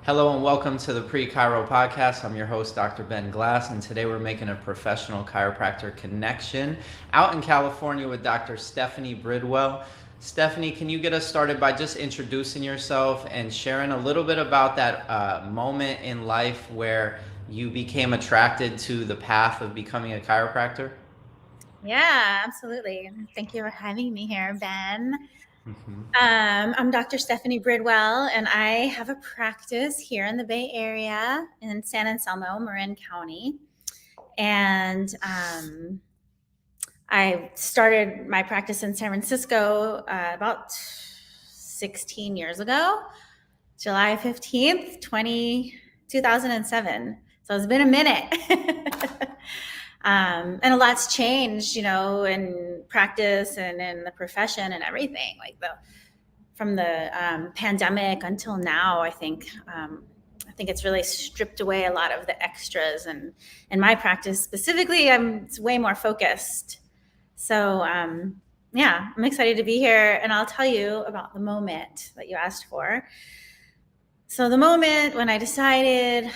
Hello and welcome to the Pre-Chiro Podcast. I'm your host, Dr. Ben Glass, and today we're making a professional chiropractor connection out in California with Dr. Stephanie Bridwell. Stephanie, can you get us started by just introducing yourself and sharing a little bit about that moment in life where you became attracted to the path of becoming a chiropractor? Yeah, absolutely. Thank you for having me here, Ben. Mm-hmm. I'm Dr. Stephanie Bridwell, and I have a practice here in the Bay Area in San Anselmo, Marin County. And I started my practice in San Francisco about 16 years ago, July 15th, 2007. So it's been a minute. And a lot's changed, in practice and in the profession and everything. From the pandemic until now, I think it's really stripped away a lot of the extras. And in my practice specifically, it's way more focused. So yeah, I'm excited to be here, and I'll tell you about the moment that you asked for. So the moment when I decided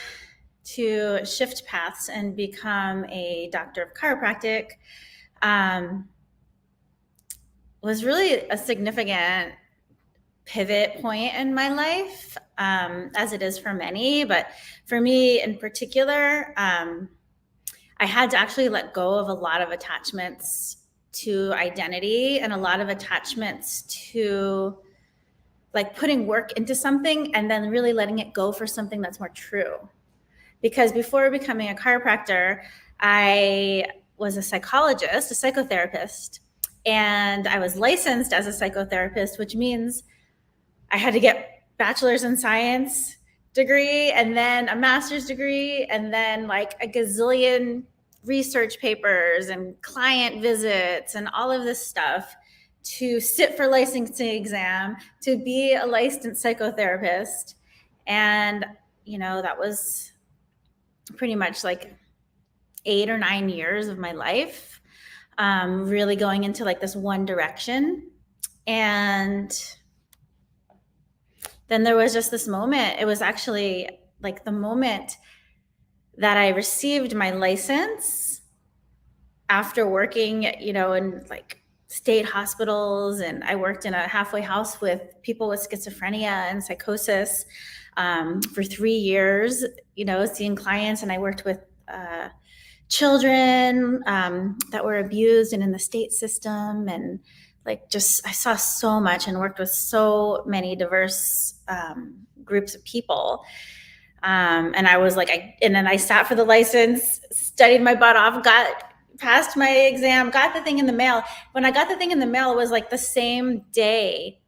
to shift paths and become a doctor of chiropractic was really a significant pivot point in my life, as it is for many. But for me in particular, I had to actually let go of a lot of attachments to identity and a lot of attachments to like putting work into something and then really letting it go for something that's more true. Because before becoming a chiropractor, I was a psychologist, a psychotherapist, and I was licensed as a psychotherapist, which means I had to get bachelor's in science degree and then a master's degree and then like a gazillion research papers and client visits and all of this stuff to sit for licensing exam, to be a licensed psychotherapist. And, that was pretty much like 8 or 9 years of my life, really going into like this one direction. And then there was just this moment. It was actually like the moment that I received my license after working, in like state hospitals. And I worked in a halfway house with people with schizophrenia and psychosis for 3 years, seeing clients. And I worked with children that were abused and in the state system. And like just I saw so much and worked with so many diverse groups of people. And I was like, and then I sat for the license, studied my butt off, got passed my exam, got the thing in the mail. When I got the thing in the mail, it was like the same day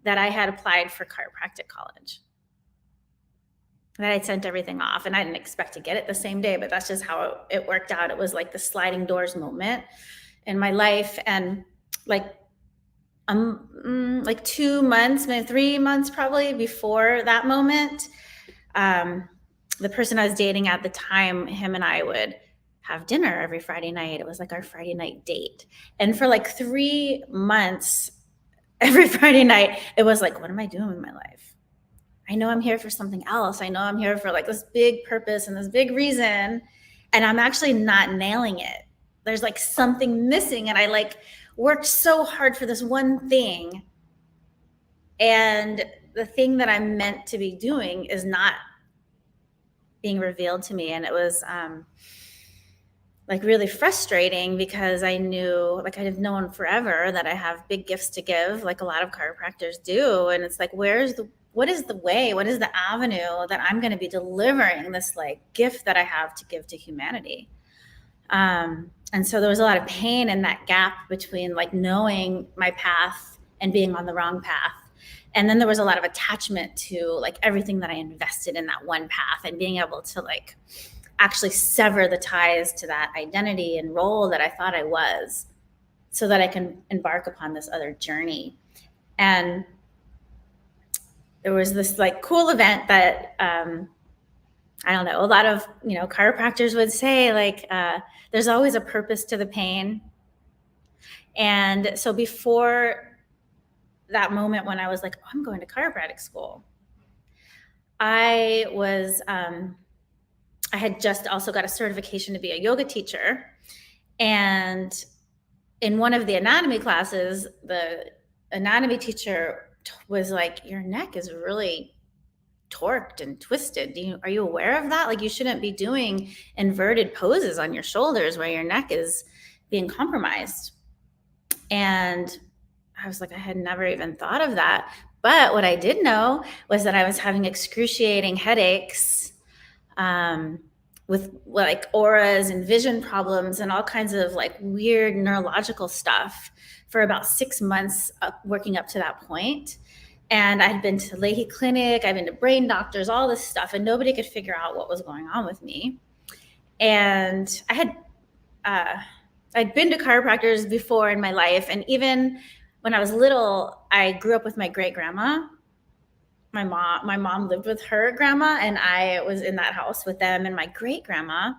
that I had applied for chiropractic college. That I'd sent everything off, and I didn't expect to get it the same day, but that's just how it worked out. It was like the sliding doors moment in my life. And like 2 months, maybe 3 months probably before that moment, the person I was dating at the time, him and I would have dinner every Friday night. It was like our Friday night date. And for like 3 months, every Friday night, it was like, what am I doing with my life? I know I'm here for something else. I know I'm here for like this big purpose and this big reason, and I'm actually not nailing it. There's like something missing, and I like worked so hard for this one thing, and the thing that I'm meant to be doing is not being revealed to me. And it was like really frustrating because I knew, like I've known forever that I have big gifts to give, like a lot of chiropractors do. And it's like, what is the way, what is the avenue that I'm going to be delivering this like gift that I have to give to humanity? And so there was a lot of pain in that gap between like knowing my path and being on the wrong path. And then there was a lot of attachment to like everything that I invested in that one path, and being able to like actually sever the ties to that identity and role that I thought I was, so that I can embark upon this other journey. And there was this like cool event that I don't know, a lot of chiropractors would say like there's always a purpose to the pain. And so before that moment when I was like, oh, I'm going to chiropractic school, I had just also got a certification to be a yoga teacher. And in one of the anatomy classes, the anatomy teacher was like, your neck is really torqued and twisted. Are you aware of that? Like, you shouldn't be doing inverted poses on your shoulders where your neck is being compromised. And I was like, I had never even thought of that. But what I did know was that I was having excruciating headaches, with like auras and vision problems and all kinds of like weird neurological stuff for about 6 months, working up to that point. And I'd been to Leahy Clinic, I've been to brain doctors, all this stuff, and nobody could figure out what was going on with me. And I'd been to chiropractors before in my life, and even when I was little, I grew up with my great grandma. My mom lived with her grandma, and I was in that house with them. And my great grandma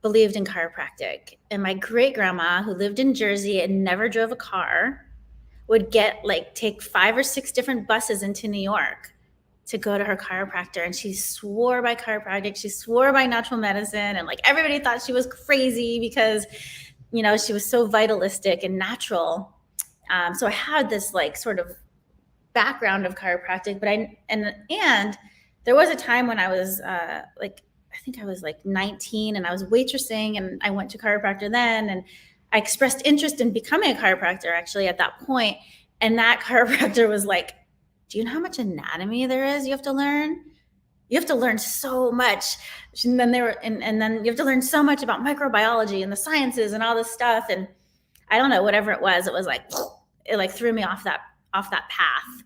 believed in chiropractic. And my great grandma, who lived in Jersey and never drove a car, would take 5 or 6 different buses into New York to go to her chiropractor. And she swore by chiropractic. She swore by natural medicine. And like everybody thought she was crazy because, she was so vitalistic and natural. So I had this like sort of background of chiropractic, but and there was a time when I was I think I was like 19, and I was waitressing, and I went to chiropractor then, and I expressed interest in becoming a chiropractor actually at that point. And that chiropractor was like, do you know how much anatomy there is you have to learn? You have to learn so much. And then and then you have to learn so much about microbiology and the sciences and all this stuff. And I don't know, whatever it was like, it like threw me off that path.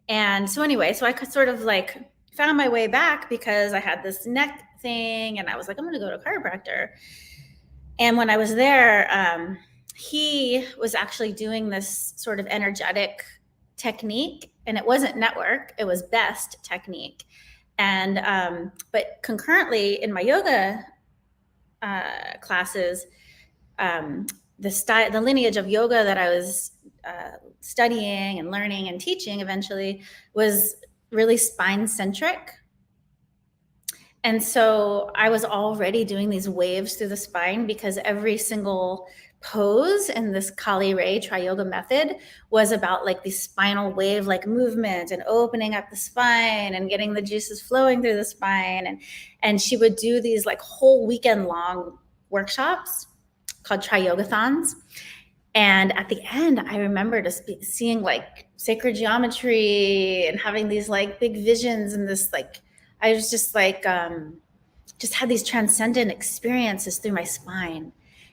And so anyway, so I could sort of like found my way back because I had this neck thing, and I was like, I'm going to go to a chiropractor. And when I was there, he was actually doing this sort of energetic technique, and it wasn't network, it was best technique. And but concurrently in my yoga classes, the lineage of yoga that I was studying and learning and teaching eventually was really spine centric. And so I was already doing these waves through the spine, because every single pose in this Kali Ray Tri-Yoga method was about like the spinal wave like movement and opening up the spine and getting the juices flowing through the spine. And she would do these like whole weekend long workshops called Tri-Yogathons. And at the end, I remember just seeing like sacred geometry and having these like big visions, and this like, I was just like, just had these transcendent experiences through my spine.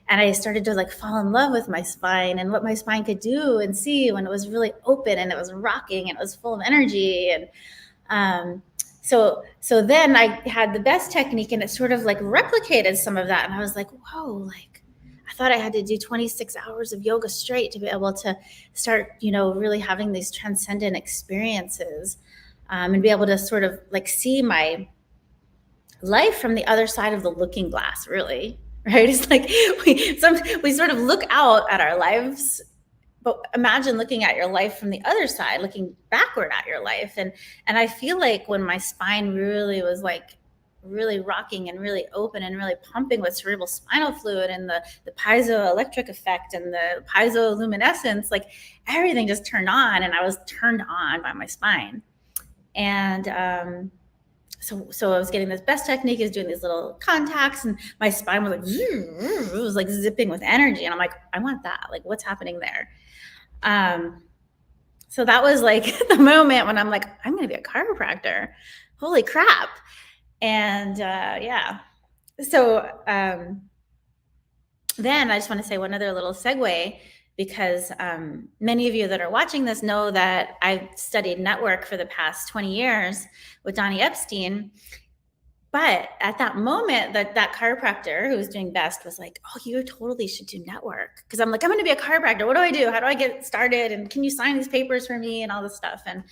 And I started to like fall in love with my spine and what my spine could do and see when it was really open and it was rocking and it was full of energy. And so then I had the best technique, and it sort of like replicated some of that. And I was like, whoa, like I thought I had to do 26 hours of yoga straight to be able to start, really having these transcendent experiences, and be able to sort of like see my life from the other side of the looking glass, really. Right? It's like we sort of look out at our lives, but imagine looking at your life from the other side, looking backward at your life. And I feel like when my spine really was like really rocking and really open and really pumping with cerebral spinal fluid and the piezoelectric effect and the piezo-luminescence, like everything just turned on, and I was turned on by my spine. And so I was getting this best technique, is doing these little contacts, and my spine was like, it was like zipping with energy. And I'm like, I want that. Like, what's happening there? So that was like the moment when I'm like, I'm going to be a chiropractor. Holy crap. And yeah. So then I just want to say one other little segue, because many of you that are watching this know that I've studied network for the past 20 years with Donnie Epstein. But at that moment, that chiropractor who was doing best was like, oh, you totally should do network. Because I'm like, I'm going to be a chiropractor. What do I do? How do I get started? And can you sign these papers for me and all this stuff? And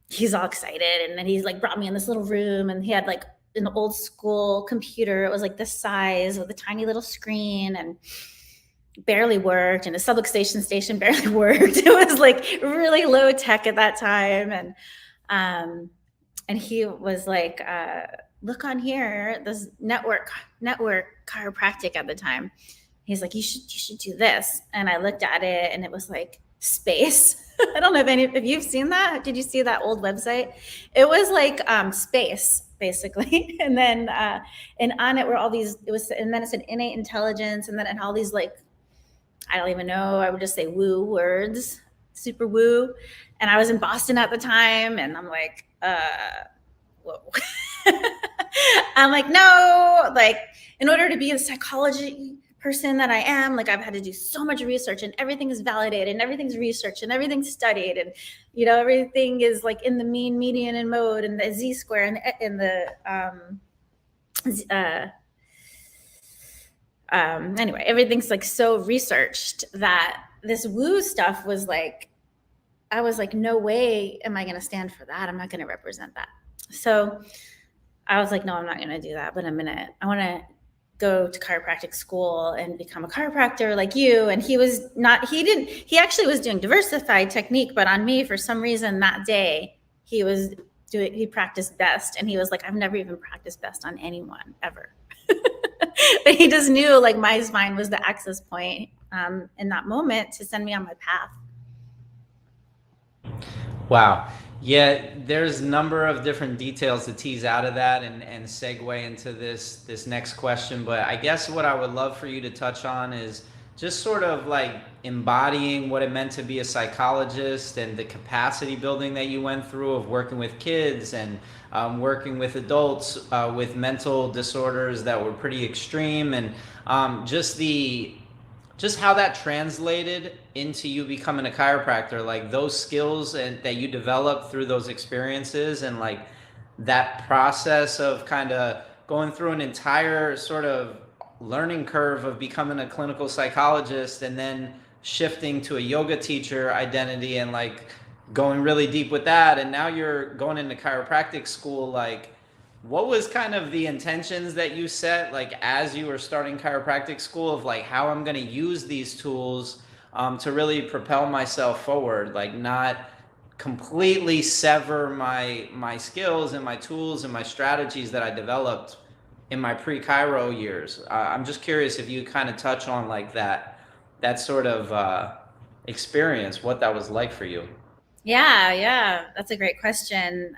he's all excited. And then he's like brought me in this little room, and he had like an old school computer. It was like this size with a tiny little screen, and barely worked, and a subluxation station barely worked. It was like really low tech at that time. And and he was like, look on here, this network chiropractic at the time. He's like, you should do this. And I looked at it and it was like space. I don't know if you've seen that. Did you see that old website? It was like space basically. And then and on it were all these, and then it said innate intelligence, and then it had all these like, I don't even know, I would just say woo words, super woo. And I was in Boston at the time, and I'm like, whoa. I'm like, no, like, in order to be a psychology person that I am, like, I've had to do so much research, and everything is validated, and everything's researched, and everything's studied, and everything is like in the mean, median, and mode, and the z-square, and anyway, everything's like so researched that this woo stuff was like, I was like, no way am I going to stand for that. I'm not going to represent that. So I was like, no, I'm not going to do that. But I want to go to chiropractic school and become a chiropractor like you. And he actually was doing diversified technique, but on me, for some reason that day, he practiced best. And he was like, I've never even practiced best on anyone ever. But he just knew like my spine was the access point in that moment to send me on my path. Wow. Yeah, there's a number of different details to tease out of that and segue into this next question. But I guess what I would love for you to touch on is just sort of like embodying what it meant to be a psychologist and the capacity building that you went through of working with kids and working with adults with mental disorders that were pretty extreme, and just how that translated into you becoming a chiropractor, like those skills that you developed through those experiences, and like that process of kind of going through an entire sort of learning curve of becoming a clinical psychologist, and then shifting to a yoga teacher identity, and like going really deep with that, and now you're going into chiropractic school. Like, what was kind of the intentions that you set, like as you were starting chiropractic school, of like how I'm going to use these tools to really propel myself forward, like not completely sever my skills and my tools and my strategies that I developed in my pre-chiro years? I'm just curious if you kind of touch on like that sort of experience, what that was like for you. Yeah, that's a great question.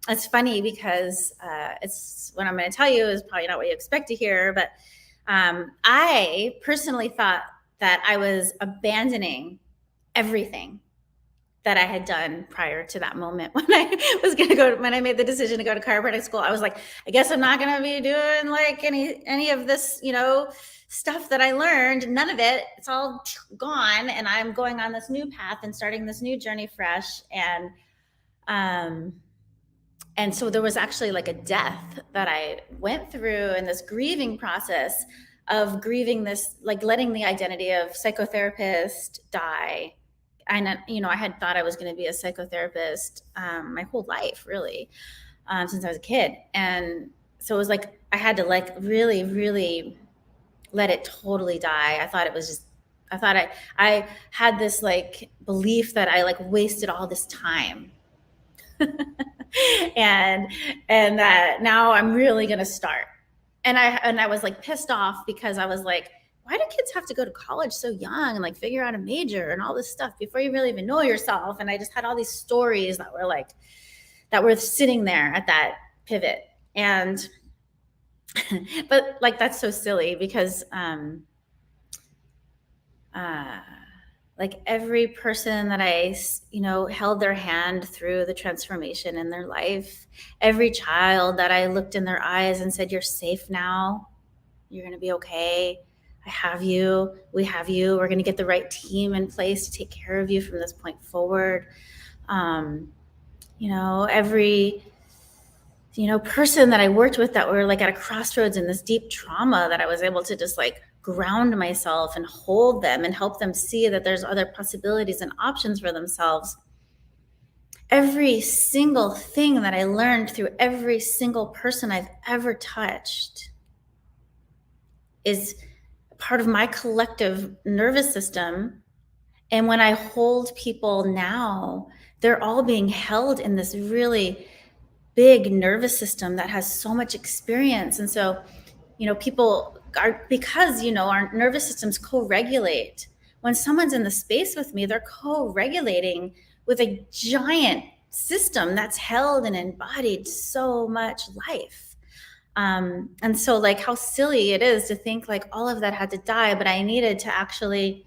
It's funny because it's what I'm going to tell you is probably not what you expect to hear, but I personally thought that I was abandoning everything that I had done prior to that moment when I made the decision to go to chiropractic school. I was like, I guess I'm not going to be doing like any of this, stuff that I learned. None of it. It's all gone. And I'm going on this new path and starting this new journey fresh. And so there was actually like a death that I went through in this grieving process of grieving this, like letting the identity of psychotherapist die. I had thought I was going to be a psychotherapist my whole life, really, since I was a kid. And so it was like I had to like really, really let it totally die. I had this like belief that I like wasted all this time. and that now I'm really going to start. And I was like pissed off because I was like, why do kids have to go to college so young and like figure out a major and all this stuff before you really even know yourself? And I just had all these stories that were sitting there at that pivot. And but like that's so silly because like every person that I held their hand through the transformation in their life, every child that I looked in their eyes and said, you're safe now, you're going to be okay, I have you, we have you, we're going to get the right team in place to take care of you from this point forward. Every person that I worked with that were like at a crossroads in this deep trauma, that I was able to just like ground myself and hold them and help them see that there's other possibilities and options for themselves. Every single thing that I learned through every single person I've ever touched is part of my collective nervous system. And when I hold people now, they're all being held in this really big nervous system that has so much experience. And so, people are, because, our nervous systems co-regulate. When someone's in the space with me, they're co-regulating with a giant system that's held and embodied so much life. And so, like, how silly it is to think like all of that had to die, but I needed to actually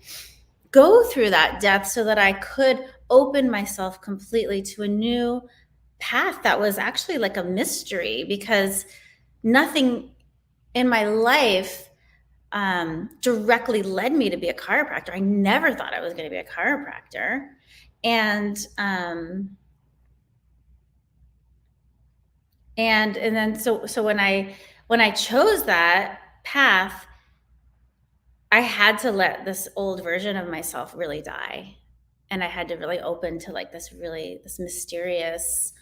go through that death so that I could open myself completely to a new path that was actually like a mystery, because nothing in my life directly led me to be a chiropractor. I never thought I was going to be a chiropractor. And then so when I chose that path, I had to let this old version of myself really die, and I had to really open to like this mysterious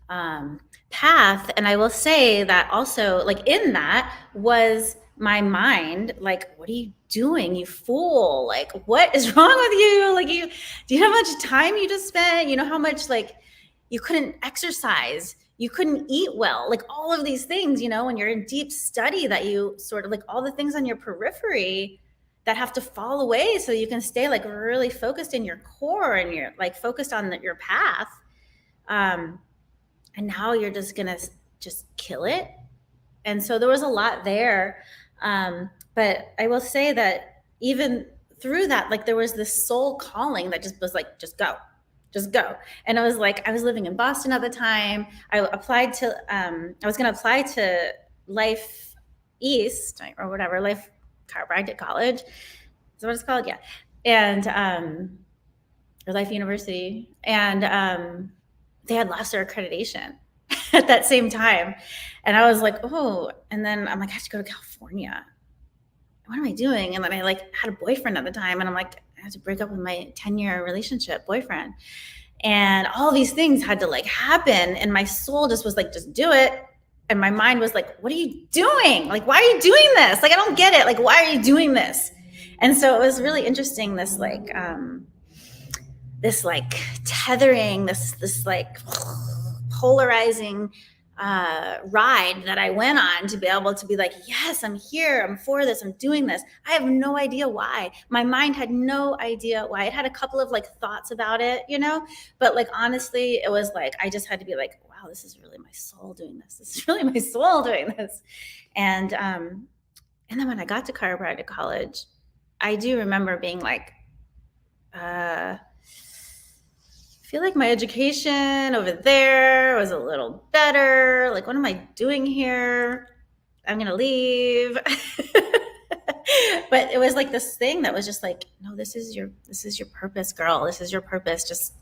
path. And I will say that also, like, in that was my mind like, what are you doing, you fool? Like, what is wrong with you? Like, do you know how much time you just spent? You know how much, like, you couldn't exercise, you couldn't eat well, like all of these things, when you're in deep study, that you sort of like all the things on your periphery that have to fall away so you can stay like really focused in your core, and you're like focused on your path. And now you're just gonna just kill it. And so there was a lot there. But I will say that even through that, like, there was this soul calling that just was like, just go. And I was like, I was living in Boston at the time. I applied to, I was going to apply to Life East or whatever, Life Chiropractic College. Is that what it's called? Yeah. And, or Life University. And they had lost their accreditation at that same time. And I was like, oh, and then I'm like, I have to go to California. What am I doing? And then I like had a boyfriend at the time, and I'm like, I had to break up with my 10-year relationship boyfriend. And all these things had to like happen. And my soul just was like, just do it. And my mind was like, what are you doing? Like, why are you doing this? Like, I don't get it. Like, why are you doing this? And so it was really interesting, this like tethering, this like polarizing ride that I went on to be able to be like, yes, I'm here, I'm for this, I'm doing this. I have no idea why. My mind had no idea why. It had a couple of like thoughts about it, but like, honestly, it was like, I just had to be like, wow, this is really my soul doing this. This is really my soul doing this. And then when I got to chiropractic college, I do remember being like, I feel like my education over there was a little better. Like, what am I doing here? I'm going to leave. But it was like this thing that was just like, no, this is your purpose, girl. This is your purpose. Just,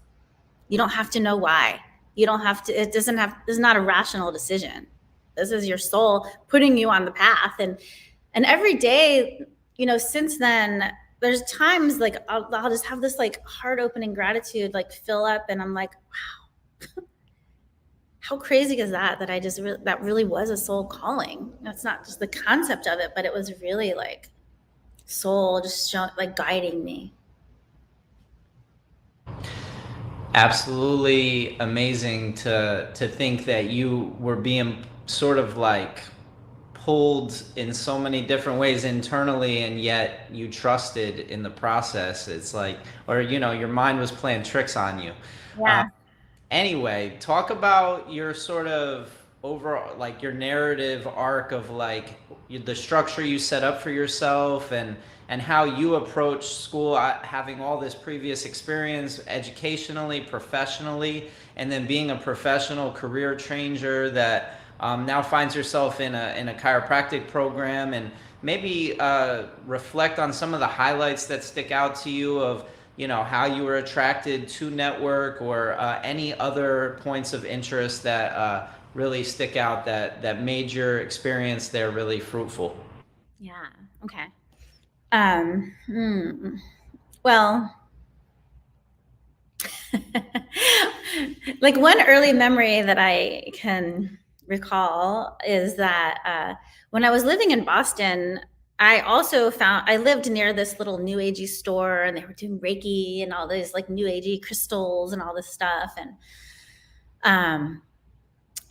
you don't have to know why. You don't have to, this is not a rational decision. This is your soul putting you on the path. And every day, since then, there's times like I'll just have this like heart opening gratitude like fill up, and I'm like, wow, how crazy is that I just that really was a soul calling. That's not just the concept of it, but it was really like soul just like guiding me. Absolutely amazing to think that you were being sort of like pulled in so many different ways internally, and yet you trusted in the process. It's like, or your mind was playing tricks on you. Yeah. Anyway, talk about your sort of overall, like your narrative arc of like the structure you set up for yourself, and how you approach school, having all this previous experience educationally, professionally, and then being a professional career changer that now finds yourself in a chiropractic program. And maybe reflect on some of the highlights that stick out to you of how you were attracted to network, or any other points of interest that really stick out that made your experience there really fruitful. Yeah. Okay. Well, like, one early memory that I can recall is that when I was living in Boston, I lived near this little new agey store, and they were doing Reiki and all these like new agey crystals and all this stuff.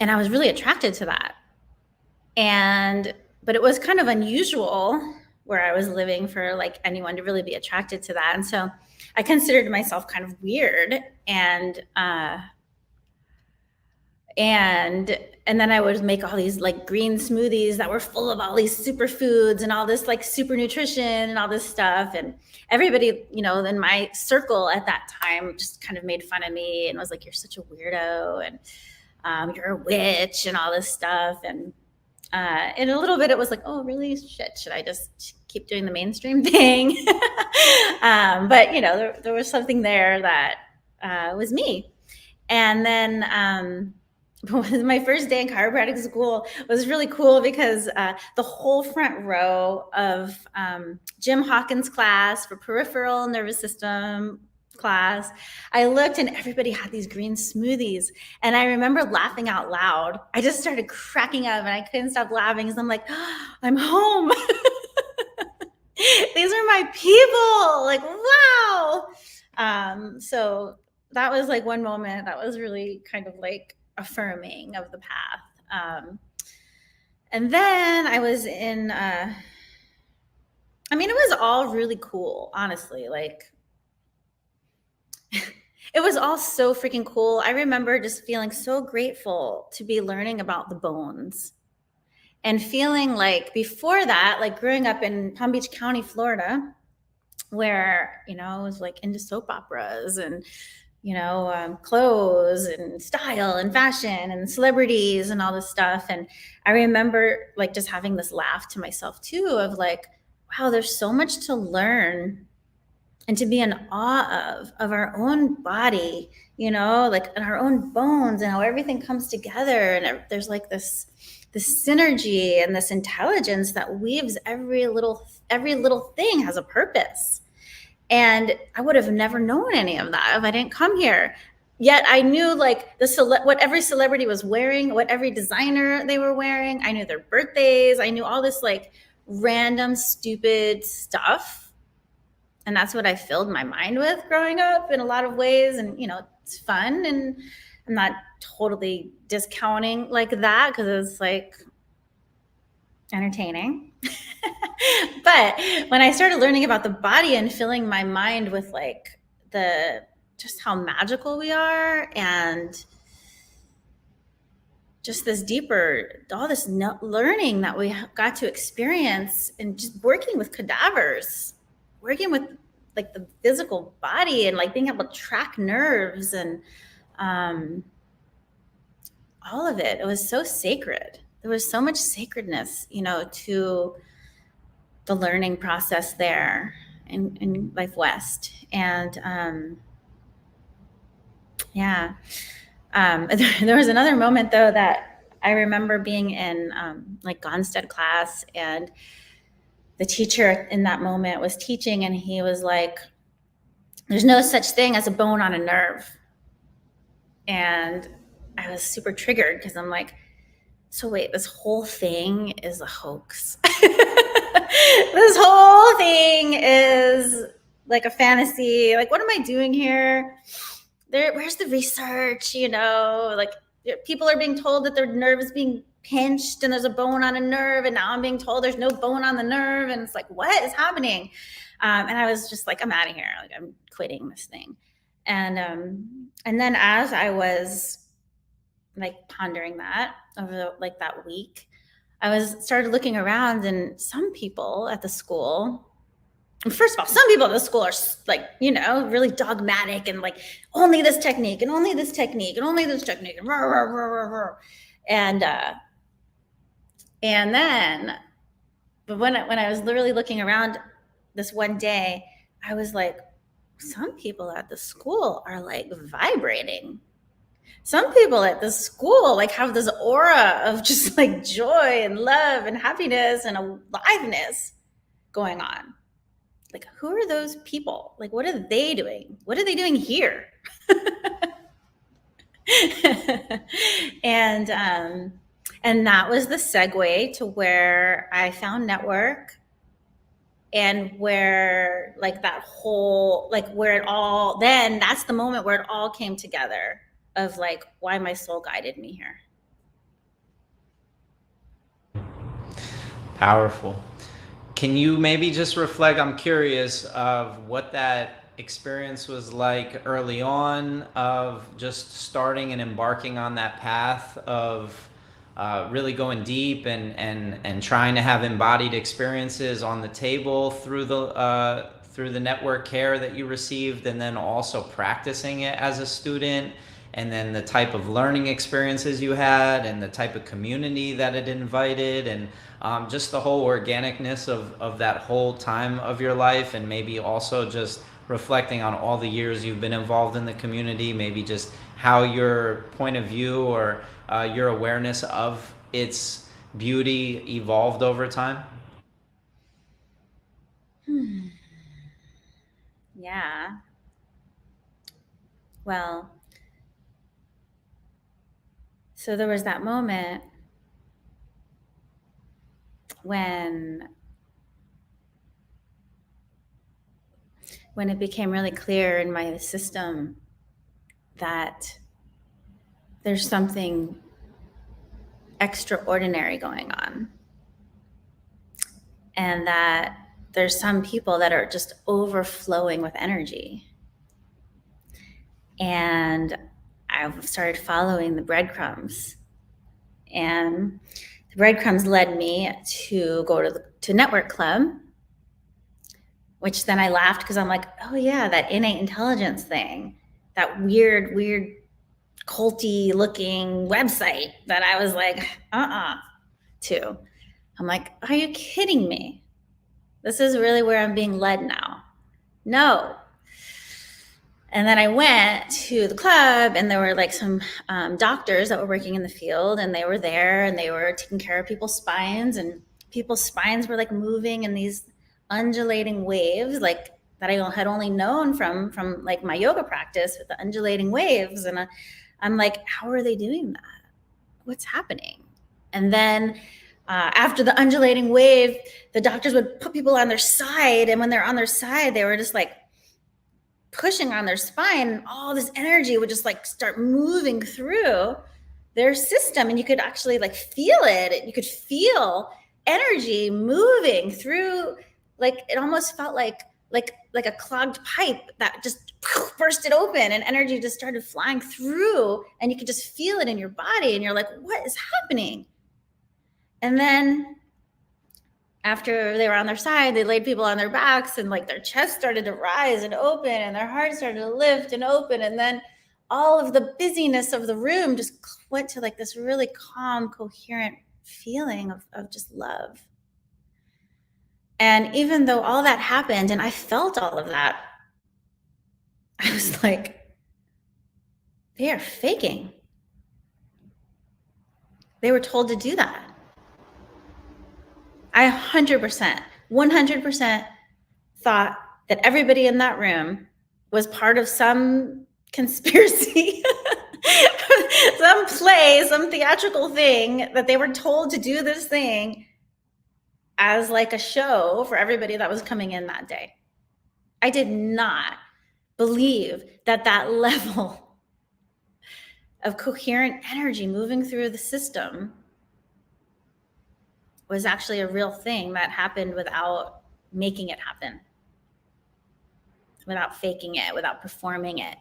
And I was really attracted to that. But it was kind of unusual where I was living for like anyone to really be attracted to that. And so I considered myself kind of weird. And then I would make all these like green smoothies that were full of all these superfoods and all this like super nutrition and all this stuff. And everybody, in my circle at that time just kind of made fun of me and was like, "You're such a weirdo, and you're a witch," and all this stuff. And a little bit it was like, "Oh, really? Shit, should I just keep doing the mainstream thing?" But there was something there that was me. And then my first day in chiropractic school was really cool because the whole front row of Jim Hawkins' class for peripheral nervous system class, I looked and everybody had these green smoothies. And I remember laughing out loud. I just started cracking up and I couldn't stop laughing because I'm like, "Oh, I'm home." These are my people. Like, wow. So that was like one moment that was really kind of like affirming of the path. And then I was in, it was all really cool, honestly. Like, it was all so freaking cool. I remember just feeling so grateful to be learning about the bones and feeling like before that, like growing up in Palm Beach County, Florida, where, I was like into soap operas and clothes and style and fashion and celebrities and all this stuff. And I remember like just having this laugh to myself too of like, wow, there's so much to learn and to be in awe of our own body, like in our own bones and how everything comes together. And there's like this synergy and this intelligence that weaves every little thing has a purpose. And I would have never known any of that if I didn't come here. Yet I knew like what every celebrity was wearing, what every designer they were wearing. I knew their birthdays. I knew all this like random, stupid stuff. And that's what I filled my mind with growing up in a lot of ways. And, it's fun. And I'm not totally discounting like that because it's like entertaining. But when I started learning about the body and filling my mind with like just how magical we are and just this deeper, all this learning that we got to experience and just working with cadavers, working with like the physical body and like being able to track nerves and all of it. It was so sacred. There was so much sacredness, to the learning process there in Life West. And there was another moment though that I remember being in like Gonstead class, and the teacher in that moment was teaching, and he was like, "There's no such thing as a bone on a nerve." And I was super triggered because I'm like, so wait, this whole thing is a hoax. This whole thing is like a fantasy. Like, what am I doing here? Where's the research? Like people are being told that their nerve is being pinched and there's a bone on a nerve, and now I'm being told there's no bone on the nerve, and it's like, what is happening? And I was just like, I'm out of here. Like, I'm quitting this thing. And then as I was like pondering that over like that week, I started looking around, and some people at the school, first of all, some people at the school are like, really dogmatic and like only this technique and only this technique and only this technique and rah, rah, rah, rah, rah. And then, but when I was literally looking around this one day, I was like, some people at the school are like vibrating. Some people at the school like have this aura of just like joy and love and happiness and aliveness going on. Like, who are those people? Like, what are they doing? What are they doing here? And that was the segue to where I found Network, and where like that whole, like where it all, then that's the moment where it all came together of like why my soul guided me here. Powerful. Can you maybe just reflect? I'm curious of what that experience was like early on of just starting and embarking on that path of really going deep and trying to have embodied experiences on the table through the network care that you received, and then also practicing it as a student, and then the type of learning experiences you had and the type of community that it invited, and just the whole organicness of that whole time of your life, and maybe also just reflecting on all the years you've been involved in the community, maybe just how your point of view or your awareness of its beauty evolved over time? Yeah. Well, so there was that moment when it became really clear in my system that there's something extraordinary going on, and that there's some people that are just overflowing with energy. And I started following the breadcrumbs, and the breadcrumbs led me to go to Network Club, which then I laughed because I'm like, oh yeah, that innate intelligence thing, that weird culty looking website that I was like, to. I'm like, are you kidding me? This is really where I'm being led now. No. And then I went to the club, and there were like some doctors that were working in the field, and they were there, and they were taking care of people's spines, and people's spines were like moving in these undulating waves, like that I had only known from like my yoga practice with the undulating waves. And I'm like, how are they doing that? What's happening? And then after the undulating wave, the doctors would put people on their side, and when they're on their side, they were just like pushing on their spine, and all this energy would just like start moving through their system, and you could actually like feel it. You could feel energy moving through, like it almost felt like a clogged pipe that just bursted open, and energy just started flying through, and you could just feel it in your body, and you're like, what is happening? And then after they were on their side, they laid people on their backs, and like their chest started to rise and open, and their heart started to lift and open. And then all of the busyness of the room just went to like this really calm, coherent feeling of just love. And even though all that happened and I felt all of that, I was like, they are faking. They were told to do that. I 100% thought that everybody in that room was part of some conspiracy, some play, some theatrical thing, that they were told to do this thing as like a show for everybody that was coming in that day. I did not believe that that level of coherent energy moving through the system was actually a real thing that happened without making it happen, without faking it, without performing it.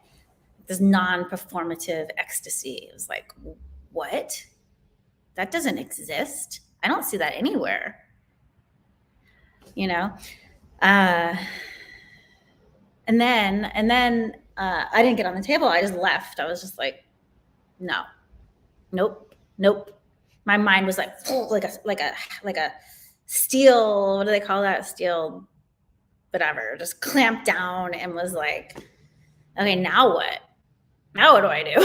This non-performative ecstasy. It was like, what? That doesn't exist. I don't see that anywhere. You know? And then I didn't get on the table. I just left. I was just like, no, nope. My mind was like a steel, what do they call that? Steel, whatever, just clamped down, and was like, okay, now what? Now what do I do?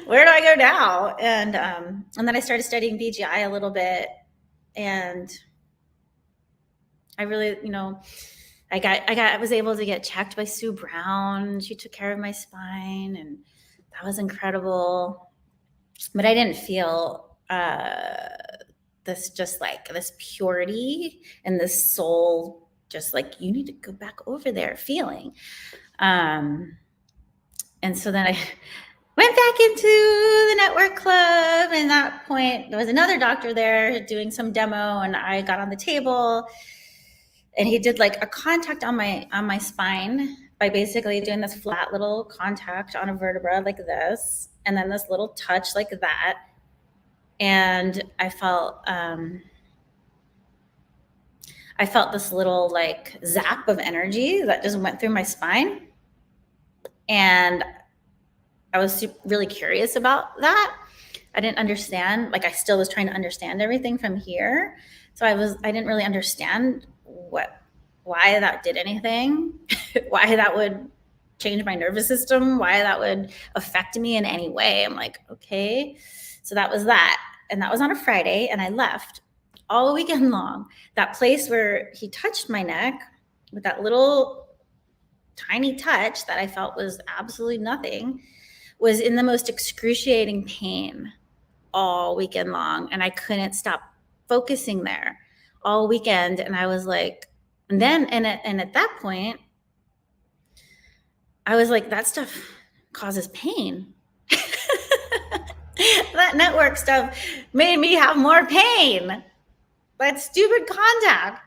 Where do I go now? And then I started studying BGI a little bit, and I really, I was able to get checked by Sue Brown. She took care of my spine, and that was incredible. But I didn't feel this purity and this soul, just like, you need to go back over there feeling. And so then I went back into the Network Club, during that point, there was another doctor there doing some demo, and I got on the table, and he did like a contact on my spine by basically doing this flat little contact on a vertebra like this, and then this little touch like that. And I felt this little like zap of energy that just went through my spine. And I was really curious about that. I didn't understand, like I still was trying to understand everything from here. So I didn't really understand why that did anything, why that would change my nervous system, why that would affect me in any way. I'm like, okay. So that was that. And that was on a Friday, and I left all weekend long. That place where he touched my neck with that little tiny touch that I felt was absolutely nothing was in the most excruciating pain all weekend long. And I couldn't stop focusing there all weekend. And I was like, and at that point, I was like, that stuff causes pain. That network stuff made me have more pain. That stupid contact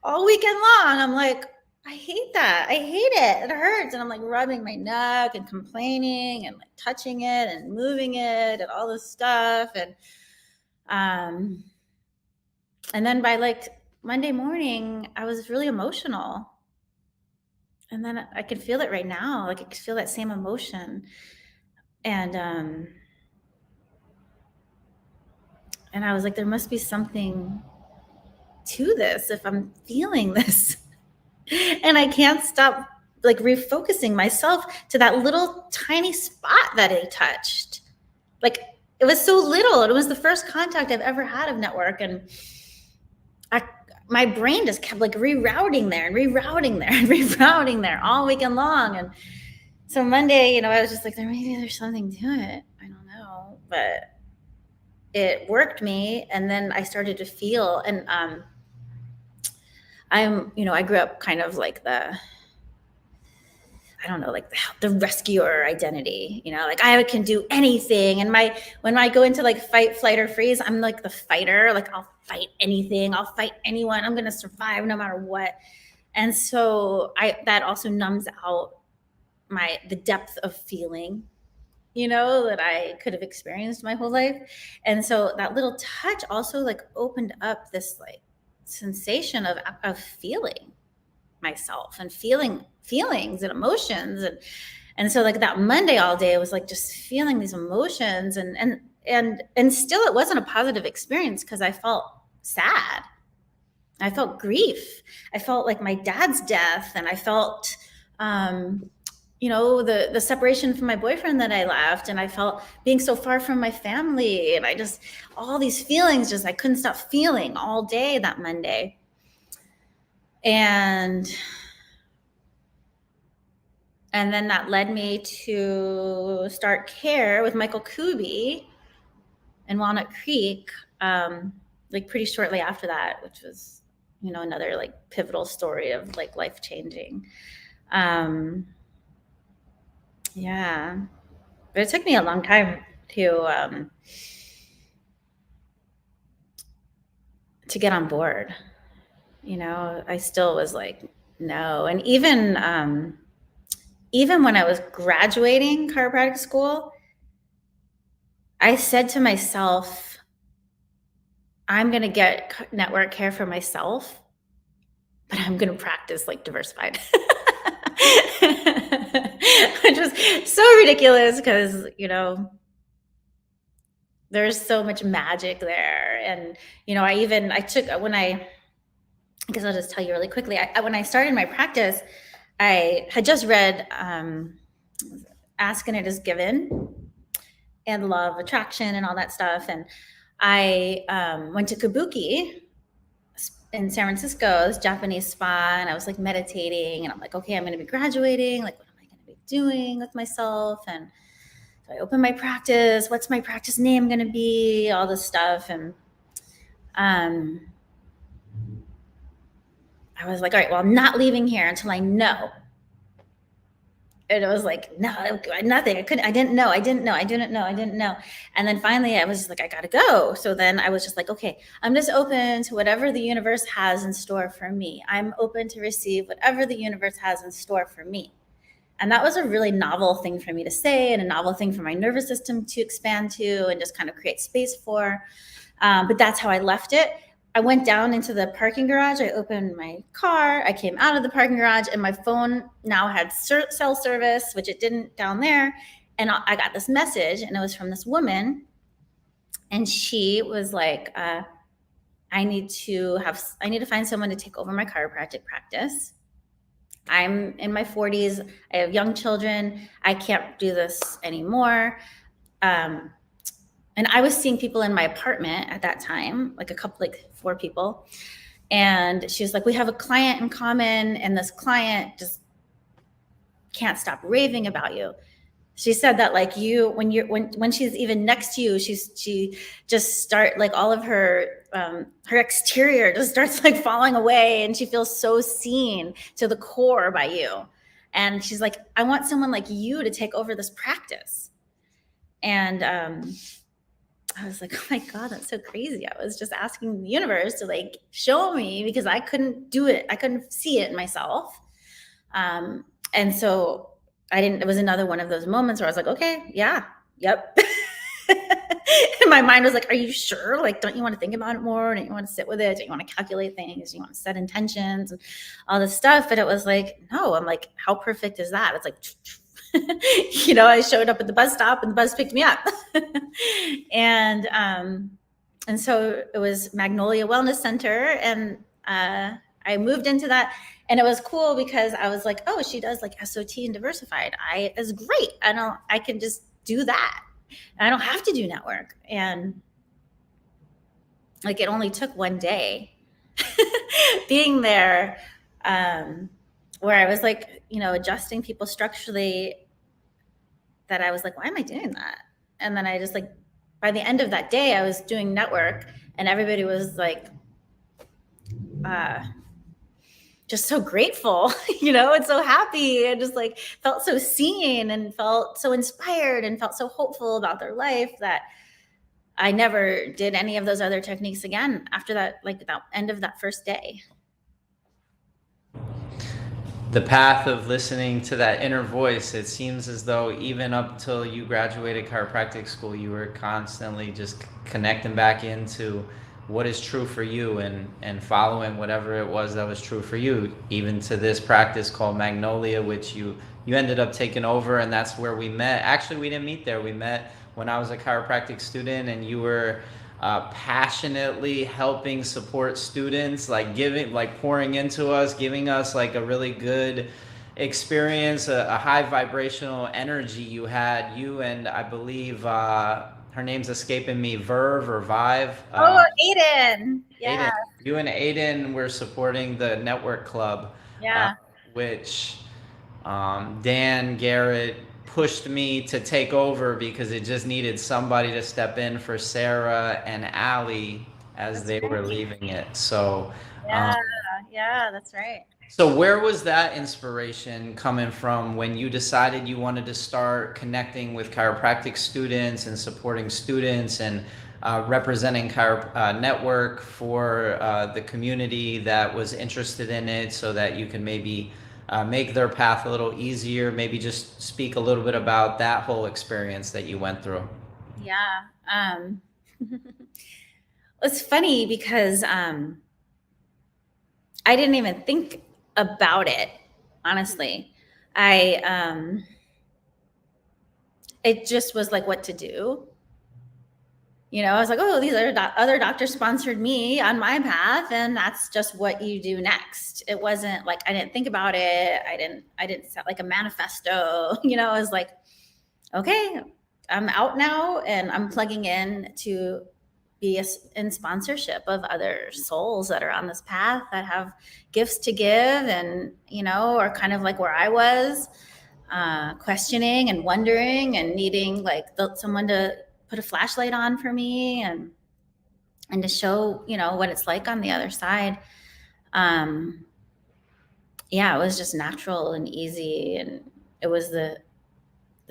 all weekend long. I'm like, I hate that. I hate it. It hurts. And I'm like rubbing my neck and complaining and like touching it and moving it and all this stuff. And then by like Monday morning, I was really emotional. And then I could feel it right now. Like I could feel that same emotion. And I was like, there must be something to this if I'm feeling this. And I can't stop like refocusing myself to that little tiny spot that he touched. Like it was so little. It was the first contact I've ever had of network. And my brain just kept like rerouting there and rerouting there and rerouting there all weekend long. And so Monday, I was just like, maybe there's something to it. I don't know, but it worked me. And then I started to feel, and I grew up kind of like the rescuer identity, like I can do anything. And when I go into like fight, flight, or freeze, I'm like the fighter. Like I'll fight anything. I'll fight anyone. I'm going to survive no matter what. And so that also numbs out the depth of feeling, that I could have experienced my whole life. And so that little touch also like opened up this like sensation of feeling myself and feeling feelings and emotions. And so like that Monday all day was like just feeling these emotions, and still it wasn't a positive experience because I felt sad. I felt grief. I felt like my dad's death, and I felt the separation from my boyfriend that I left, and I felt being so far from my family, and all these feelings I couldn't stop feeling all day that Monday. And then that led me to start care with Michael Kuby in Walnut Creek, like pretty shortly after that, which was, another like pivotal story of like life-changing. Yeah, but it took me a long time to get on board. I still was like, no. And even when I was graduating chiropractic school, I said to myself, I'm going to get network care for myself, but I'm going to practice like diversified. Which was so ridiculous because, there's so much magic there. And, I guess I'll just tell you really quickly. When I started my practice, I had just read Ask and It Is Given and the Law of Attraction and all that stuff. And I went to Kabuki in San Francisco, this Japanese spa, and I was like meditating, and I'm like, okay, I'm going to be graduating. Like, what am I going to be doing with myself? And so I opened my practice. What's my practice name going to be? All this stuff. And I was like, all right, well, I'm not leaving here until I know And it was like, no, nothing. I didn't know. And then finally I was just like, I gotta go. So then I was just like, okay, I'm just open to whatever the universe has in store for me. I'm open to receive whatever the universe has in store for me. And that was a really novel thing for me to say, and a novel thing for my nervous system to expand to and just kind of create space for. But that's how I left it. I went down into the parking garage. I opened my car. I came out of the parking garage, and my phone now had cell service, which it didn't down there. And I got this message, and it was from this woman. And she was like, I need to find someone to take over my chiropractic practice. I'm in my 40s. I have young children. I can't do this anymore. And I was seeing people in my apartment at that time, like 4 people. And she was like, we have a client in common, and this client just can't stop raving about you. She said that like when she's even next to you, she just start like all of her exterior just starts like falling away, and she feels so seen to the core by you. And she's like, I want someone like you to take over this practice. And I was like, oh my God, that's so crazy. I was just asking the universe to like show me, because I couldn't do it. I couldn't see it myself. And so it was another one of those moments where I was like, okay, yeah, yep. And my mind was like, are you sure? Like, don't you want to think about it more? Don't you want to sit with it? Don't you want to calculate things? Do you want to set intentions and all this stuff? But it was like, no, I'm like, how perfect is that? It's like, I showed up at the bus stop and the bus picked me up. And so it was Magnolia Wellness Center, and I moved into that, and it was cool because I was like, oh, she does like SOT and diversified. It's great. I can just do that. I don't have to do network. And like, it only took one day being there, where I was like, adjusting people structurally, that I was like, why am I doing that? And then I just like, by the end of that day, I was doing network, and everybody was like, just so grateful, and so happy, and just like felt so seen and felt so inspired and felt so hopeful about their life, that I never did any of those other techniques again after that, like that end of that first day. The path of listening to that inner voice, it seems as though even up till you graduated chiropractic school, you were constantly just connecting back into what is true for you, and following whatever it was that was true for you, even to this practice called Magnolia, which you ended up taking over. And that's where we met. Actually, we didn't meet there. We met when I was a chiropractic student, and you were passionately helping support students, like pouring into us, giving us like a really good experience, a high vibrational energy you had. You and I believe her name's escaping me, Verve or Vive. Aiden. Yeah. Aiden. You and Aiden were supporting the network club, Yeah. which Dan Garrett pushed me to take over, because it just needed somebody to step in for Sarah and Allie as they were leaving it. So yeah, that's right. So where was that inspiration coming from when you decided you wanted to start connecting with chiropractic students and supporting students, and representing network for the community that was interested in it, so that you can maybe make their path a little easier? Maybe just speak a little bit about that whole experience that you went through. Yeah. It's funny because I didn't even think about it, honestly. It just was like what to do. I was like, oh, these other doctors sponsored me on my path, and that's just what you do next. It wasn't like I didn't think about it. I didn't set like a manifesto. I was like, okay, I'm out now, and I'm plugging in to be in sponsorship of other souls that are on this path, that have gifts to give, and are kind of like where I was, questioning and wondering and needing like someone to put a flashlight on for me, and to show what it's like on the other side. Yeah, it was just natural and easy, and it was the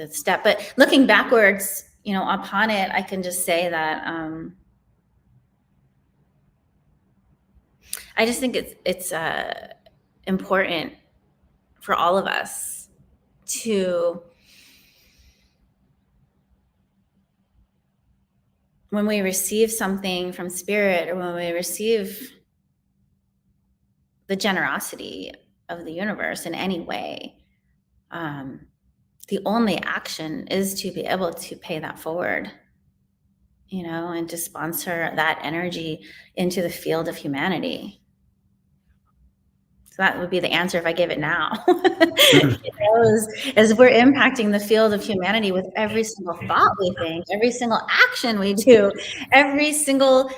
step. But looking backwards, upon it, I can just say that I just think it's important for all of us to, when we receive something from spirit, or when we receive the generosity of the universe in any way, the only action is to be able to pay that forward, and to sponsor that energy into the field of humanity. So that would be the answer if I gave it now. As we're impacting the field of humanity with every single thought we think, every single action we do, every single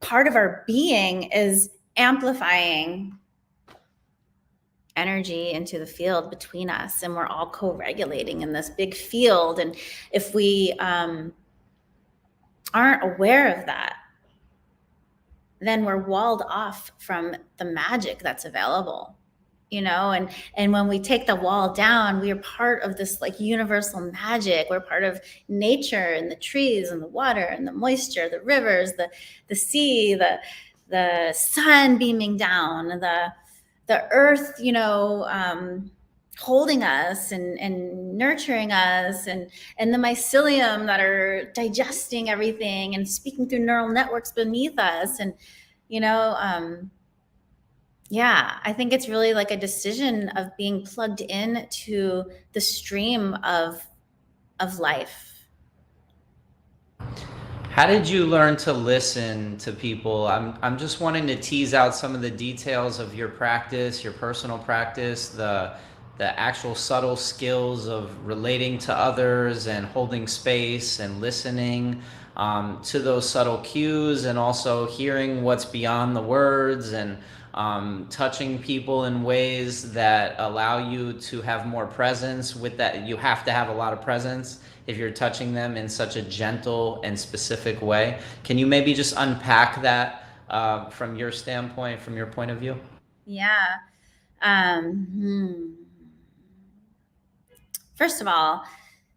part of our being is amplifying energy into the field between us, and we're all co-regulating in this big field. And if we aren't aware of that, then we're walled off from the magic that's available, and when we take the wall down, we are part of this like universal magic. We're part of nature, and the trees and the water and the moisture, the rivers, the sea, the sun beaming down, the earth, holding us and nurturing us, and the mycelium that are digesting everything and speaking through neural networks beneath us. And, yeah, I think it's really like a decision of being plugged in to the stream of life. How did you learn to listen to people? I'm just wanting to tease out some of the details of your practice, your personal practice, the actual subtle skills of relating to others and holding space and listening to those subtle cues, and also hearing what's beyond the words, and touching people in ways that allow you to have more presence. With that, you have to have a lot of presence if you're touching them in such a gentle and specific way. Can you maybe just unpack that from your standpoint, from your point of view? Yeah. First of all,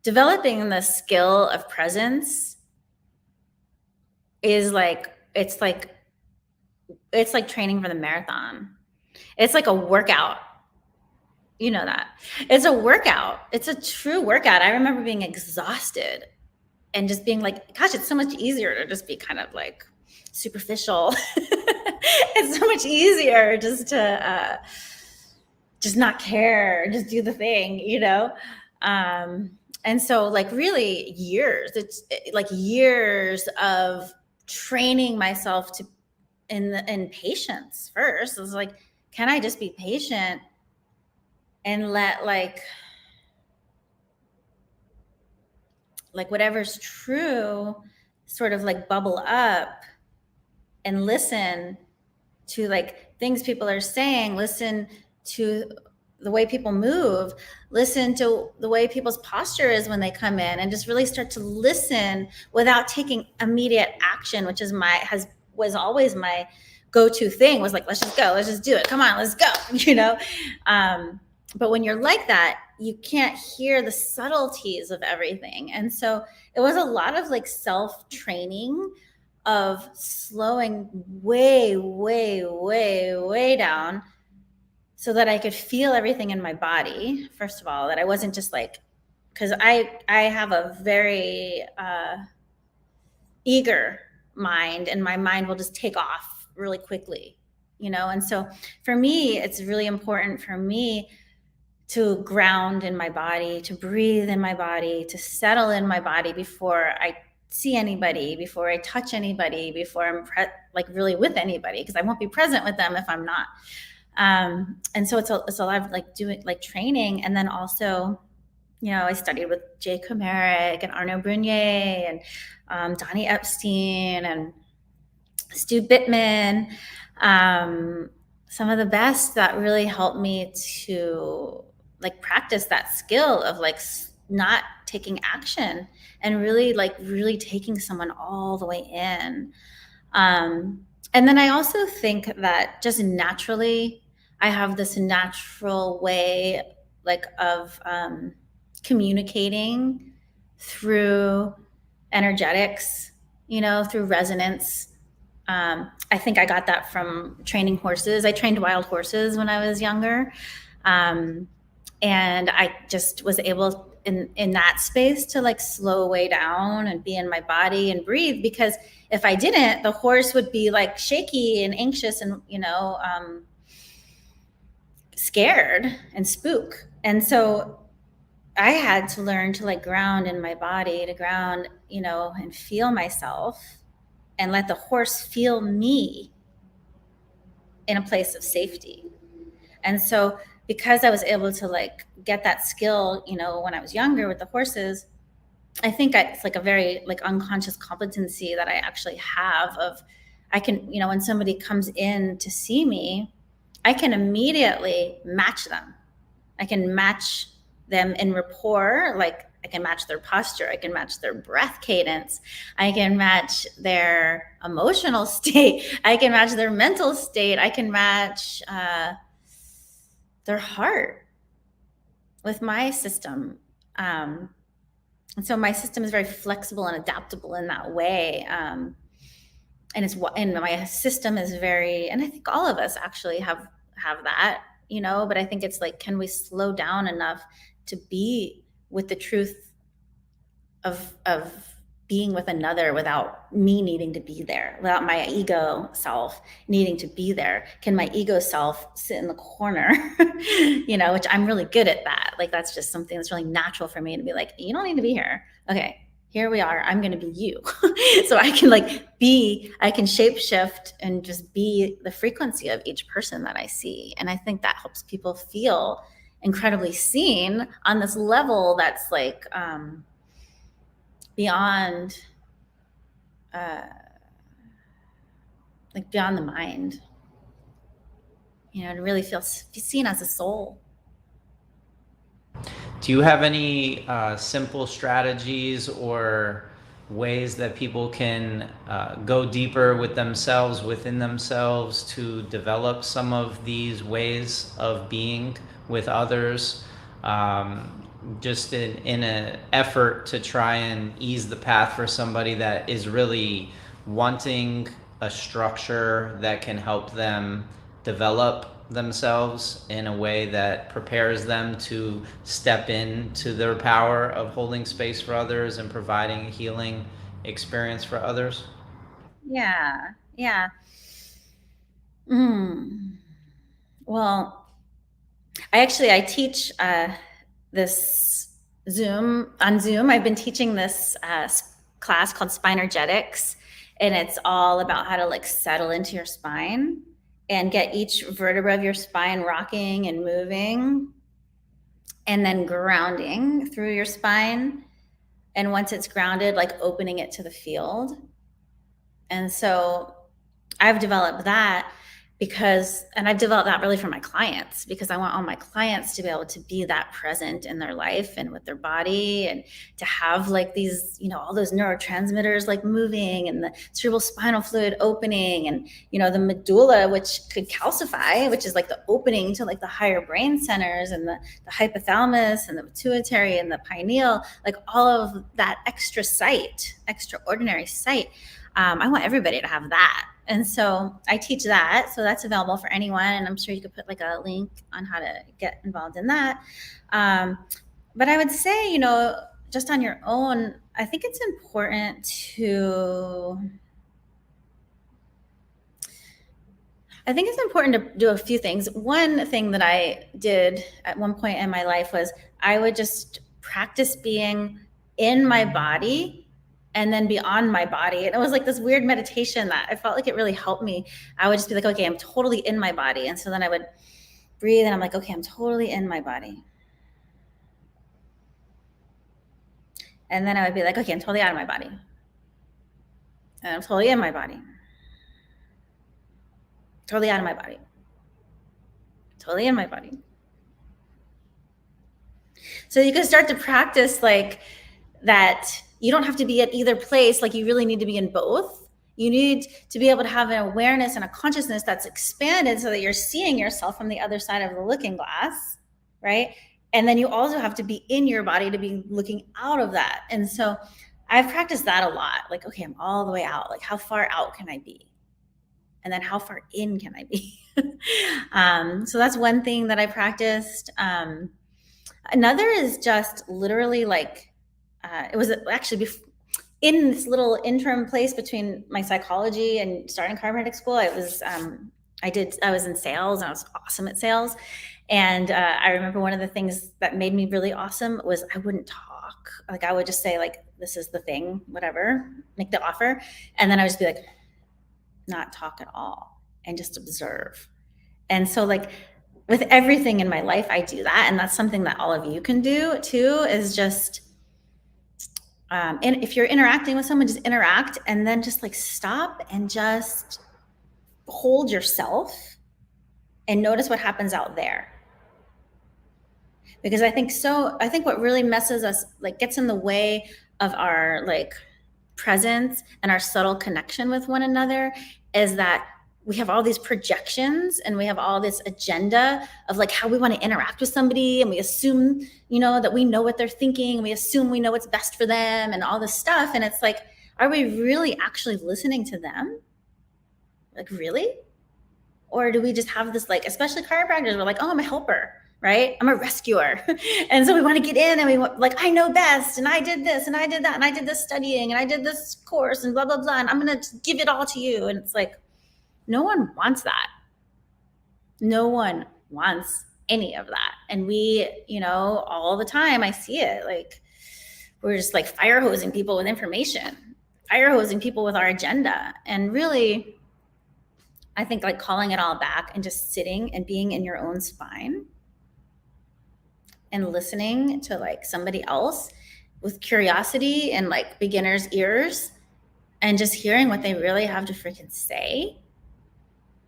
developing the skill of presence is it's like training for the marathon. It's like a workout. You know that. It's a workout. It's a true workout. I remember being exhausted and just being like, gosh, it's so much easier to just be kind of like superficial. It's so much easier just to just not care, just do the thing, and so like really it's like years of training myself to in patience first. It was like, can I just be patient and let like whatever's true sort of like bubble up, and listen to like things people are saying, listen to the way people move, listen to the way people's posture is when they come in, and just really start to listen without taking immediate action, which is was always my go-to thing, was like, let's just go, let's just do it, come on, let's go, but when you're like that, you can't hear the subtleties of everything. And so it was a lot of like self-training of slowing way, way, way, way down, so that I could feel everything in my body, first of all, that I wasn't just like, because I have a very eager mind, and my mind will just take off really quickly, and so for me, it's really important for me to ground in my body, to breathe in my body, to settle in my body before I see anybody, before I touch anybody, before I'm really with anybody, because I won't be present with them if I'm not. And so it's a lot of like doing like training. And then also, I studied with Jay Comeric and Arnaud Brunier and Donnie Epstein and Stu Bittman, some of the best that really helped me to like practice that skill of like not taking action, and really taking someone all the way in. And then I also think that just naturally, I have this natural way, like of communicating through energetics, through resonance. I think I got that from training horses. I trained wild horses when I was younger. And I just was able in that space to like slow way down and be in my body and breathe, because if I didn't, the horse would be like shaky and anxious and, scared and spook. And so I had to learn to like ground in my body, to ground, and feel myself and let the horse feel me in a place of safety. And so because I was able to like get that skill, when I was younger with the horses, I think it's like a very like unconscious competency that I actually have of, I can, when somebody comes in to see me, I can immediately match them. I can match them in rapport. Like I can match their posture. I can match their breath cadence. I can match their emotional state. I can match their mental state. I can match their heart with my system. And so my system is very flexible and adaptable in that way. And my system is very, and I think all of us actually have that, but I think it's like, can we slow down enough to be with the truth of being with another without me needing to be there, without my ego self needing to be there? Can my ego self sit in the corner, which I'm really good at that. Like, that's just something that's really natural for me to be like, you don't need to be here. Okay, here we are. I'm going to be you. So I can I can shape shift and just be the frequency of each person that I see. And I think that helps people feel incredibly seen on this level that's like, beyond beyond the mind, to really feel seen as a soul. Do you have any simple strategies or ways that people can go deeper with themselves, within themselves, to develop some of these ways of being with others? Just in an effort to try and ease the path for somebody that is really wanting a structure that can help them develop themselves in a way that prepares them to step into their power of holding space for others and providing a healing experience for others? Yeah. Well, I teach this Zoom. I've been teaching this class called Spinergetics, and it's all about how to settle into your spine and get each vertebra of your spine rocking and moving, and then grounding through your spine. And once it's grounded, opening it to the field. And so I've developed that and I've developed that really for my clients, because I want all my clients to be able to be that present in their life and with their body, and to have these, all those neurotransmitters moving, and the cerebral spinal fluid opening, and, the medulla, which could calcify, which is the opening to the higher brain centers, and the hypothalamus and the pituitary and the pineal, all of that extraordinary sight. I want everybody to have that. And so I teach that. So that's available for anyone. And I'm sure you could put a link on how to get involved in that. But I would say, just on your own, I think it's important to do a few things. One thing that I did at one point in my life was I would just practice being in my body and then beyond my body. And it was this weird meditation that I felt like it really helped me. I would just be okay, I'm totally in my body. And so then I would breathe and I'm okay, I'm totally in my body. And then I would be okay, I'm totally out of my body. And I'm totally in my body. Totally out of my body. Totally in my body. So you can start to practice that. You don't have to be at either place. You really need to be in both. You need to be able to have an awareness and a consciousness that's expanded so that you're seeing yourself from the other side of the looking glass, right? And then you also have to be in your body to be looking out of that. And so I've practiced that a lot. Like, okay, I'm all the way out. Like, how far out can I be? And then how far in can I be? So that's one thing that I practiced. Another is just literally like, it was actually in this little interim place between my psychology and starting chiropractic school. I was in sales, and I was awesome at sales. And I remember one of the things that made me really awesome was I wouldn't talk. Like, I would just say, like, this is the thing, whatever, make the offer. And then I would just be like, not talk at all and just observe. And so, like, with everything in my life, I do that. And that's something that all of you can do too, is just, and if you're interacting with someone, just interact, and then just like stop and just hold yourself and notice what happens out there. Because I think what really messes us, like gets in the way of our like presence and our subtle connection with one another, is that we have all these projections and we have all this agenda of like how we want to interact with somebody, and we assume, that we know what they're thinking, and we assume we know what's best for them and all this stuff. And it's like, are we really actually listening to them? Like, really? Or do we just have this, like, especially chiropractors, we're like, oh, I'm a helper, right? I'm a rescuer. And so we want to get in, and we want, like, I know best, and I did this, and I did that, and I did this studying, and I did this course, and blah, blah, blah, and I'm going to give it all to you. And it's like, no one wants that. No one wants any of that. And we, all the time, I see it, like, we're just like fire hosing people with information, fire hosing people with our agenda. And really, I think like calling it all back and just sitting and being in your own spine and listening to like somebody else with curiosity and like beginner's ears, and just hearing what they really have to freaking say.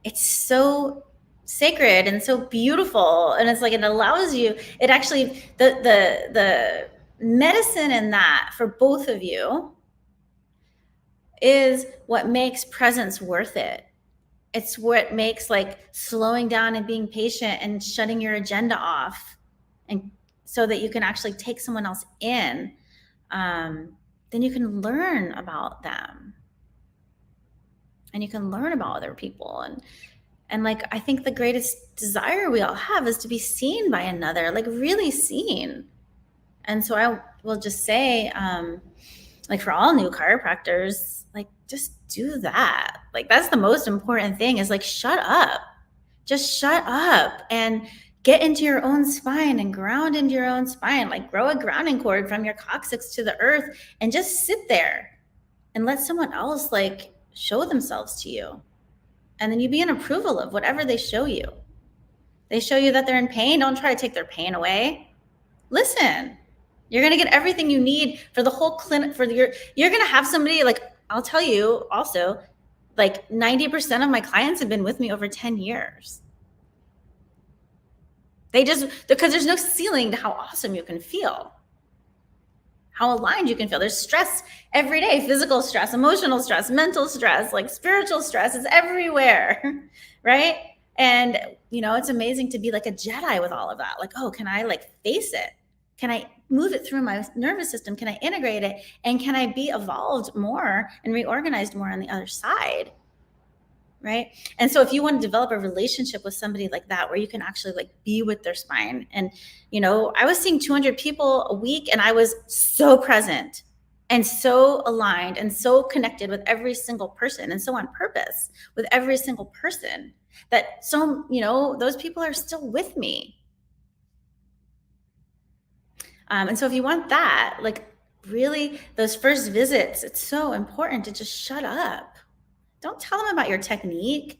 It's so sacred and so beautiful. And it's like, it allows you, it actually, the medicine in that for both of you is what makes presence worth it. It's what makes like slowing down and being patient and shutting your agenda off, and so that you can actually take someone else in. Then you can learn about them, and you can learn about other people. And like, I think the greatest desire we all have is to be seen by another, like really seen. And so I will just say, like, for all new chiropractors, like, just do that. Like, that's the most important thing, is like, shut up. Just shut up and get into your own spine and ground into your own spine. Like, grow a grounding cord from your coccyx to the earth and just sit there and let someone else like show themselves to you. And then you be in approval of whatever they show you. They show you that they're in pain. Don't try to take their pain away. Listen. You're going to get everything you need for the whole clinic. You're going to have somebody, like, I'll tell you also, like 90% of my clients have been with me over 10 years. Because there's no ceiling to how awesome you can feel, how aligned you can feel. There's stress every day, physical stress, emotional stress, mental stress, like spiritual stress. It's everywhere, right? And, it's amazing to be like a Jedi with all of that. Like, oh, can I like face it? Can I move it through my nervous system? Can I integrate it? And can I be evolved more and reorganized more on the other side? Right? And so if you want to develop a relationship with somebody like that, where you can actually like be with their spine, and, I was seeing 200 people a week, and I was so present and so aligned and so connected with every single person, and so on purpose with every single person, that those people are still with me. And so if you want that, like, really, those first visits, it's so important to just shut up. Don't tell them about your technique.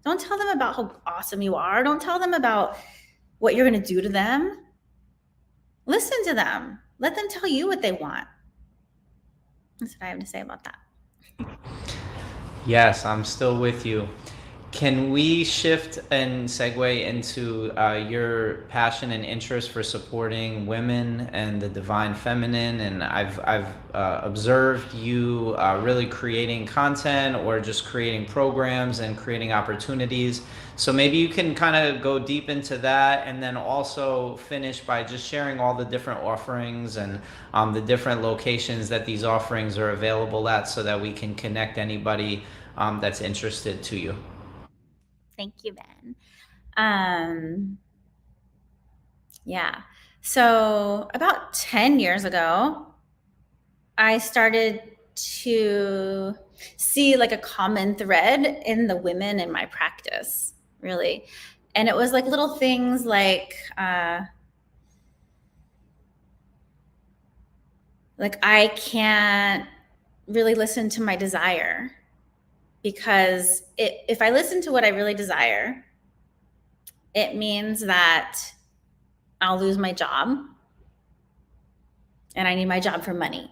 Don't tell them about how awesome you are. Don't tell them about what you're going to do to them. Listen to them. Let them tell you what they want. That's what I have to say about that. Yes, I'm still with you. Can we shift and segue into your passion and interest for supporting women and the divine feminine? And I've observed you really creating content or just creating programs and creating opportunities. So maybe you can kind of go deep into that, and then also finish by just sharing all the different offerings and the different locations that these offerings are available at, so that we can connect anybody that's interested to you. Thank you, Ben. Yeah. So about 10 years ago, I started to see like a common thread in the women in my practice, really. And it was like little things like I can't really listen to my desire, because if I listen to what I really desire, it means that I'll lose my job, and I need my job for money,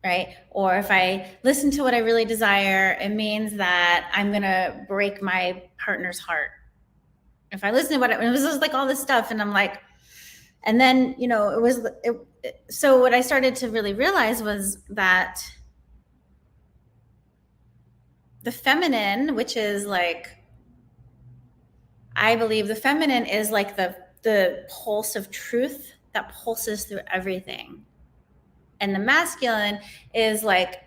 right? Or if I listen to what I really desire, it means that I'm gonna break my partner's heart. If I listen to what it was just like all this stuff, and I'm like, and then so what I started to really realize was that the feminine, which is like, I believe the feminine is like the pulse of truth that pulses through everything. And the masculine is like,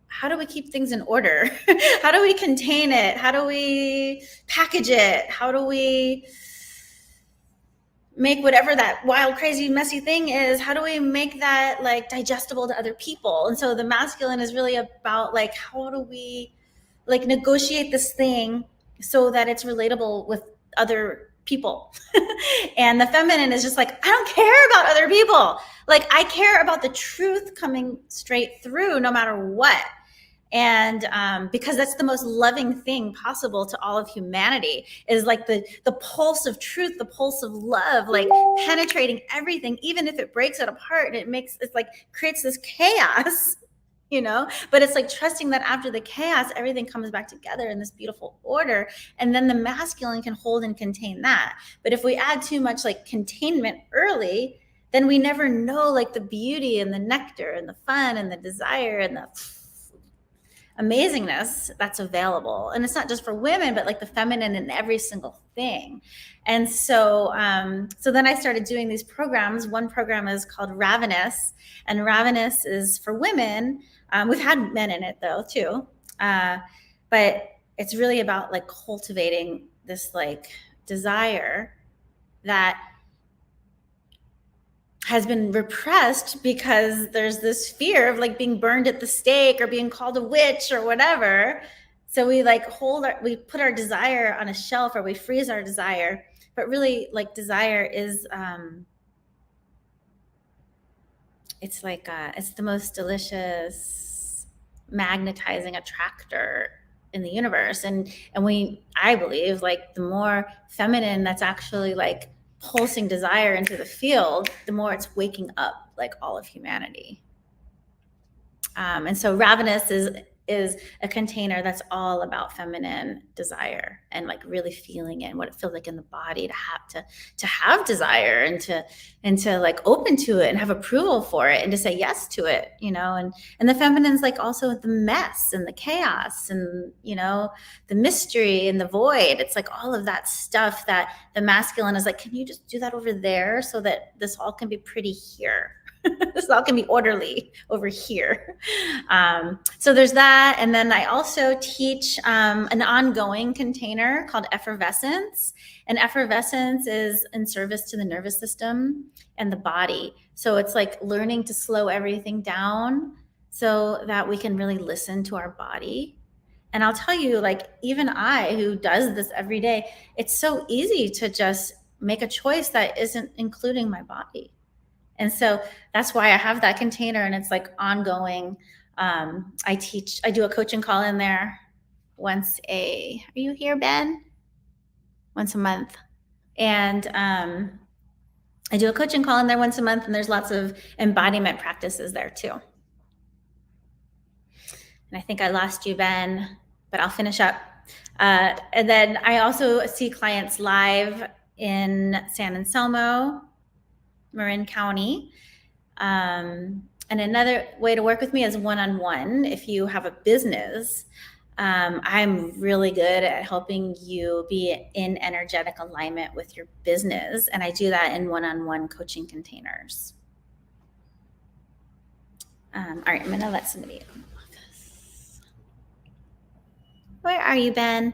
how do we keep things in order? How do we contain it? How do we package it? How do we make whatever that wild, crazy, messy thing is, how do we make that like digestible to other people? And so the masculine is really about like, how do we like negotiate this thing so that it's relatable with other people? And the feminine is just like, I don't care about other people. Like, I care about the truth coming straight through no matter what. And because that's the most loving thing possible to all of humanity, is like the pulse of truth, the pulse of love, like penetrating everything, even if it breaks it apart, and it's like creates this chaos, but it's like trusting that after the chaos, everything comes back together in this beautiful order. And then the masculine can hold and contain that. But if we add too much like containment early, then we never know like the beauty and the nectar and the fun and the desire and the amazingness that's available. And it's not just for women, but like the feminine in every single thing. And so then I started doing these programs. One program is called Ravenous, and Ravenous is for women. We've had men in it though too, but it's really about like cultivating this like desire that has been repressed because there's this fear of like being burned at the stake or being called a witch or whatever. So we like we put our desire on a shelf, or we freeze our desire. But really, like, desire is it's like it's the most delicious magnetizing attractor in the universe. And I believe like the more feminine that's actually like pulsing desire into the field, the more it's waking up like all of humanity. And so Ravenous is a container that's all about feminine desire and like really feeling it and what it feels like in the body to have desire and to like open to it and have approval for it and to say yes to it, and the feminine's like also the mess and the chaos and the mystery and the void. It's like all of that stuff that the masculine is like, can you just do that over there so that this all can be pretty here? This all can be orderly over here. So there's that. And then I also teach an ongoing container called Effervescence. And Effervescence is in service to the nervous system and the body. So it's like learning to slow everything down so that we can really listen to our body. And I'll tell you, like, even I, who does this every day, it's so easy to just make a choice that isn't including my body. And so that's why I have that container, and it's like ongoing. I do a coaching call in there are you here, Ben? Once a month. And I do a coaching call in there once a month, and there's lots of embodiment practices there too. And I think I lost you, Ben, but I'll finish up. And then I also see clients live in San Anselmo, Marin County. And another way to work with me is one-on-one. If you have a business, I'm really good at helping you be in energetic alignment with your business. And I do that in one-on-one coaching containers. All right, I'm going to let somebody in the office. Where are you, Ben?